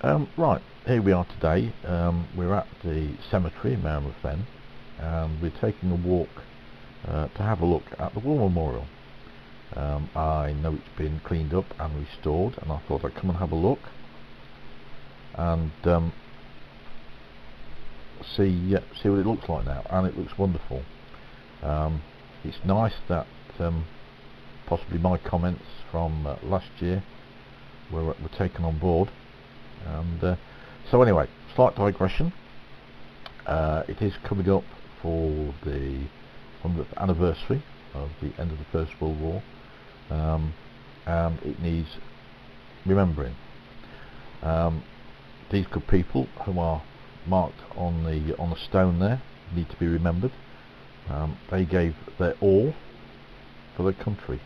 Right, here we are today. We're at the cemetery in Merrimack Fen, and we're taking a walk to have a look at the War Memorial. I know it's been cleaned up and restored, and I thought I'd come and have a look and see what it looks like now, and it looks wonderful. It's nice that possibly my comments from last year were taken on board. And so anyway, slight digression. It is coming up for the 100th anniversary of the end of the First World War, and it needs remembering. These good people who are marked on the stone there need to be remembered. They gave their all for their country.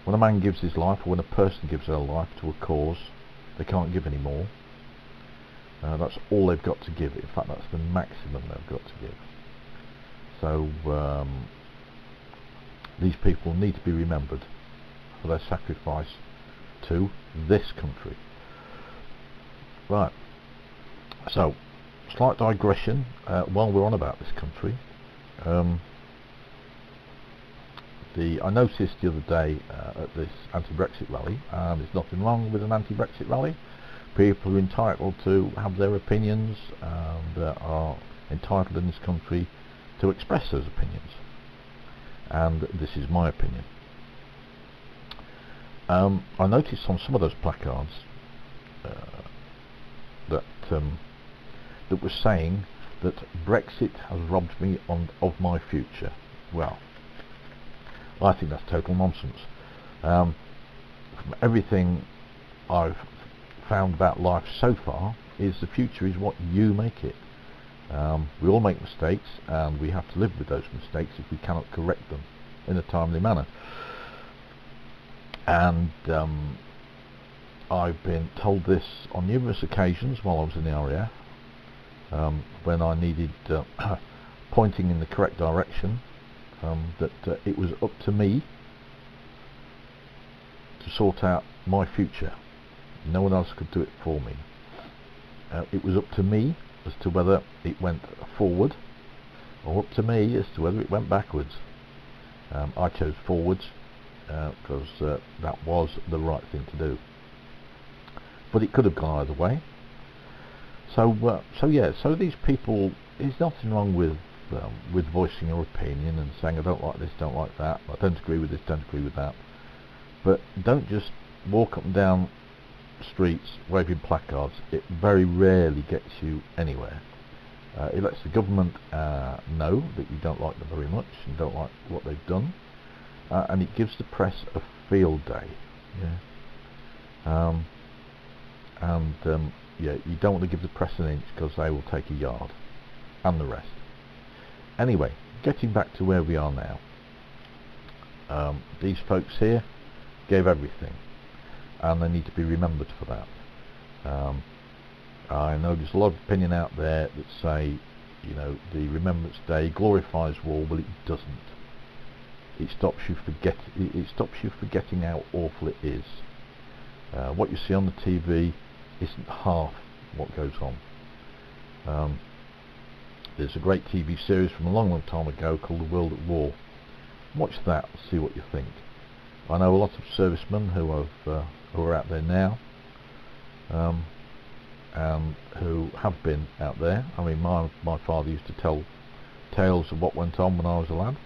When a man gives his life, or when a person gives their life to a cause, they can't give any more. That's all they've got to give. In fact, that's the maximum they've got to give. So these people need to be remembered for their sacrifice to this country. Right, so slight digression while we're on about this country. I noticed the other day at this anti-Brexit rally, and there's nothing wrong with an anti-Brexit rally. People are entitled to have their opinions and are entitled in this country to express those opinions, and this is my opinion. I noticed on some of those placards that was saying that Brexit has robbed me of my future. Well, I think that's total nonsense. From everything I've found about life so far, is the future is what you make it. We all make mistakes, and we have to live with those mistakes if we cannot correct them in a timely manner. And I've been told this on numerous occasions while I was in the RAF, when I needed pointing in the correct direction, that it was up to me to sort out my future. No one else could do it for me. It was up to me as to whether it went forward, or up to me as to whether it went backwards. I chose forwards because that was the right thing to do. But it could have gone either way. So these people, there's nothing wrong with voicing your opinion and saying I don't like this, don't like that, I don't agree with this, don't agree with that. But don't just walk up and down streets waving placards. It very rarely gets you anywhere. It lets the government know that you don't like them very much and don't like what they've done, and it gives the press a field day. You don't want to give the press an inch, because they will take a yard, and the rest. Anyway, getting back to where we are now. These folks here gave everything, and they need to be remembered for that. I know there's a lot of opinion out there that say, the Remembrance Day glorifies war. Well, it doesn't. It stops you forgetting how awful it is. What you see on the TV isn't half what goes on. There's a great TV series from a long time ago called The World at War. Watch that, see what you think. I know a lot of servicemen who are out there now, and who have been out there. I mean, my father used to tell tales of what went on when I was a lad,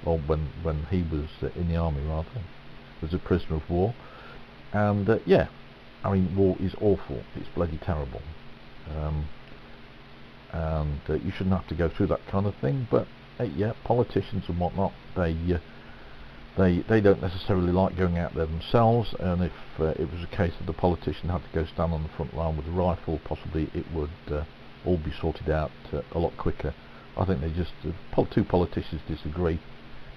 or when he was in the army, rather, as a prisoner of war. And war is awful. It's bloody terrible. And you shouldn't have to go through that kind of thing. But politicians and whatnot, they don't necessarily like going out there themselves. And if it was a case that the politician had to go stand on the front line with a rifle, possibly it would all be sorted out a lot quicker. I think two politicians disagree.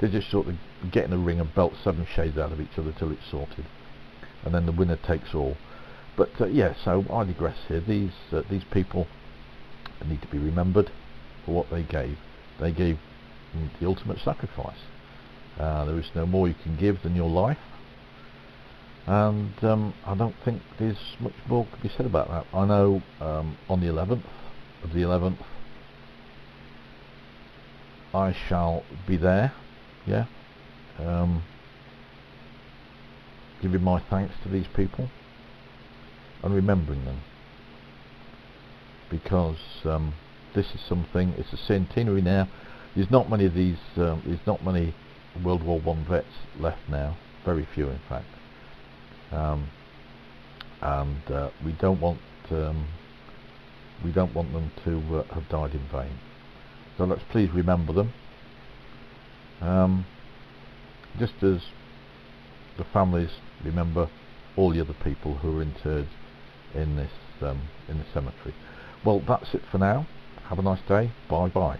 They just sort of get in a ring and belt 7 shades out of each other till it's sorted, and then the winner takes all. But so I digress here. These people need to be remembered for what they gave. They gave the ultimate sacrifice. There is no more you can give than your life. and I don't think there's much more to be said about that. I know on the 11th of the 11th I shall be there, yeah, giving my thanks to these people and remembering them, because this is something, it's a centenary now. There's not many of these, there's not many World War I vets left now, very few in fact, and we don't want them to have died in vain. So let's please remember them, just as the families remember all the other people who are interred in this in the cemetery. Well, that's it for now. Have a nice day. Bye bye.